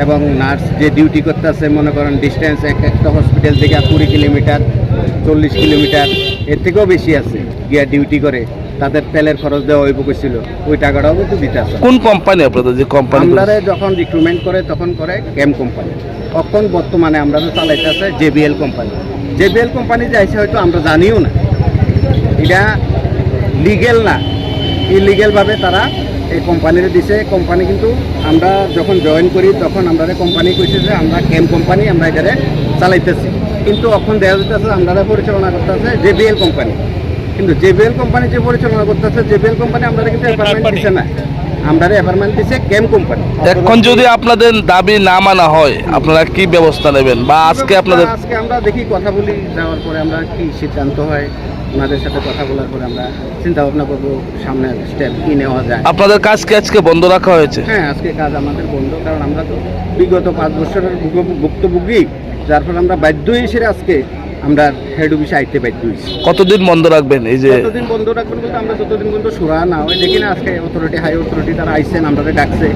এবং নার্স যে ডিউটি করতেছে মনে করেন ডিস্টেন্স একটা হসপিটাল থেকে 20 কিলোমিটার 40 কিলোমিটার এর থেকেও বেশি আছে গিয়া ডিউটি করে, তাদের তেলের খরচ দেওয়া হইব কইছিল, ওই টাকাটাও কিন্তু দিতে আছে। কোন কোম্পানি আপনাদের যে কোম্পানি? আমরা যখন রিক্রুটমেন্ট করে তখন করে ক্যাম কোম্পানি, তখন বর্তমানে আমরা তো চালাইতে আছে জেবিএল কোম্পানি। জেবিএল কোম্পানি যে আইসে হয়তো আমরা জানিও না, এটা লিগেল না, ইলিগেলভাবে তারা এই কোম্পানিরে দিছে। কোম্পানি কিন্তু আমরা যখন জয়েন করি তখন আমরা কোম্পানি কইছে যে আমরা ক্যাম কোম্পানি আমরা এটারে চালাইতেছি, কিন্তু এখন দেখা যাচ্ছে আমরা পরিচালনা করতেছে জেবিএল কোম্পানি। কিন্তু জেবিএল কোম্পানি যে পরিচালনা করতেছে, জেবিএল কোম্পানি আমরা কিন্তু অ্যাপার্টমেন্ট দিছে না, আমরা অ্যাপার্টমেন্ট দিছে ক্যাম কোম্পানি। এখন যদি আপনাদের দাবি না মানা হয় আপনারা কি ব্যবস্থা নেবেন? বা আজকে আমরা দেখি কথা বলি, যাওয়ার পরে আমরা কি সিদ্ধান্ত হয় ওনাদের সাথে কথা বলার পরে আমরা চিন্তা ভাবনা করবো সামনে স্টেপ কি নেওয়া যায়। আপনাদের কাজ কি আজকে বন্ধ রাখা হয়েছে? হ্যাঁ, আজকে কাজ আমাদের বন্ধ, কারণ আমরা তো বিগত 5 বছরের ভুক্তভোগী, যার ফলে আমরা বাধ্য হয়েছি আজকে আমরা হেড অফিসে আইতে বাধ্য হয়েছি। কতদিন বন্ধ রাখবেন? এই যে কতদিন বন্ধ রাখবেন বলতে আমরা যতদিন পর্যন্ত সুরা না হয়, দেখি না আজকে অথরিটি হাই অথরিটি তারা আইসেন, আমরা ডাকছে,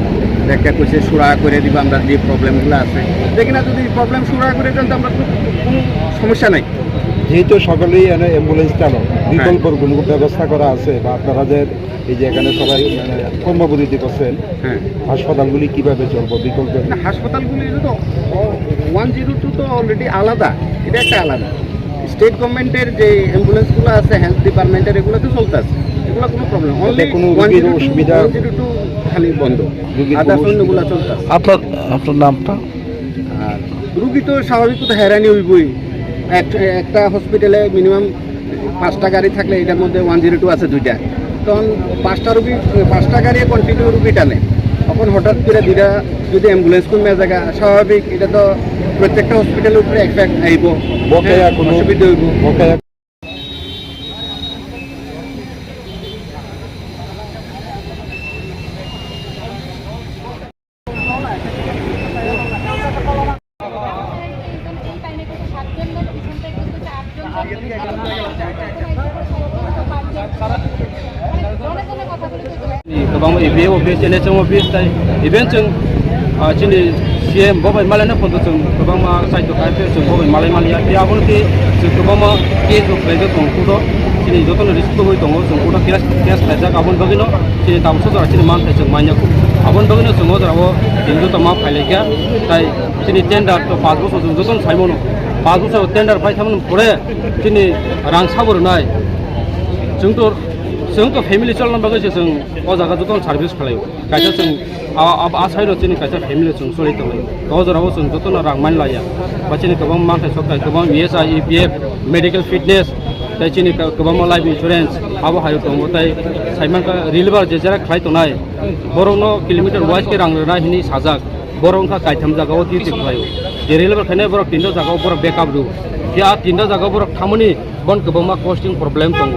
একটা কইছে সুরা করে দিব আমরা যে প্রবলেমগুলো আছে, দেখি না যদি প্রবলেম সুরা করে দেন তো আমরা কোনো সমস্যা নাই। যেহেতু সকলেই অ্যাম্বুলেন্স চালক, বিকল্পর কোনো ব্যবস্থা করা আছে বা আপনারা যে এই যে এখানে সবাই কর্মবিরতি করছেন, হ্যাঁ, হাসপাতালগুলি কিভাবে চলবো বিকল্প? না, হাসপাতালগুলি তো 102 তো অলরেডি আলাদা, এটা একটা আলাদা। স্টেট গভর্নমেন্টের যে অ্যাম্বুলেন্সগুলো আছে হেলথ ডিপার্টমেন্টের, এগুলো তো চলতে আছে, এগুলো কোনো প্রবলেম, অনলি কোনো রোগীর অসুবিধা 102 খালি বন্ধ, আদার্স অন্যগুলো চলতে আছে। আপনার নামটা? আর রুগী তো স্বাভাবিক তো হয়রানি হইবই, একটা হসপিটালে মিনিমাম 5টা গাড়ি থাকলে এটার মধ্যে 102 আছে 2টা, তখন 5টা গাড়ি কন্টিনিউ রুগী টানে, তখন হঠাৎ করে 2টা যদি অ্যাম্বুলেন্স কমে জায়গা স্বাভাবিক, এটা তো প্রত্যেকটা হসপিটালের উপরে এফেক্ট আইব, বকেয়া কোনো অসুবিধা হইব। বকেয়া गोबां एबि अफिस एनएचएम अफिस इभेन जों जोंनि सीएम बबाय मालायनो फन्द जों गोबां साहित्य खायफे जों बबाय मालाय मालिया बे आबोनखि जों गोबां केस फ्राइजो दंखौदो जोंनि जतन रिस्क होय दङ जों उदा केस फ्राइजाक आबोन बगिनो जोंनि दामसो जरा जोंनि मानथाय जों माइनाखौ आबोन बगिनो जों जराबो दिनजो तमा फाइलायगा ताय जोंनि टेन्डार तो 5 बोसोर जों जतन साइमोनो 5 बोसोर टेन्डार फाइथामोन परे जोंनि रां साबरनाय जोंथ' फेमिलि चलनाय बागै जों अजागा जतन सार्भिस खालायो खायसे जों आसाइरो जोंनि खायसे फेमिलि जों सलिथबाय गावजोराव जों जतन रां मान लाया बा जोंनि गोबां मानथाय सरकार गोबां इएसआइ इपिएफ मेडिकेल फिटनेस ताय जोंनि गोबां लाइफ इन्सुरेन्स आबो हायो दङ ताय साइमान रिलिभार जे जेरा खालाय तनाय बरनो किलोमिटार वाइज के रां रना हिनि साजाक बरंखा गायथाम जागाव डिउटि खालायो जे रिलिभार खायनाय बर 3टा जागाव बर बेकआप दु या 3टा जागाव बर खामानि बन गोबां मा कस्टिं प्रब्लेम दङ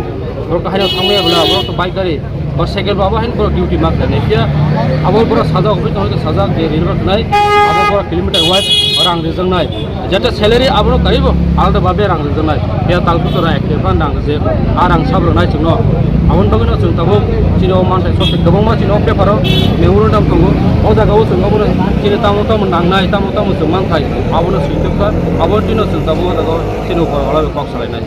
बरक हायनाव थांनायब्ला बरक बाइक गारि बा साइकेल बाबा हाइन बरक डिउटि मा खायनाय या आबो बरक साजा अफिस दङ साजा जे रिलिभार खानाय आबो बरक किलोमिटार वाइज रां रिजोंनाय जाते सैलारि आबो गारिबो आलादा बाबे रां रिजोंनाय या तालकुसरा एक्टिभ रां जे आ रां साब्रनाय जोंनो आबोन बगिनो जों ताबो चिनो मानथाय ससे गोबां मा चिनो पेपाराव मेमोरेन्डाम दङ अ जागाव जों गाबोनो चिनो तामो नांनाय तामो जों मानथाय आबोनो सैथोखा आबो दिनो जों ताबो जागाव चिनो बरला कक सालायनाय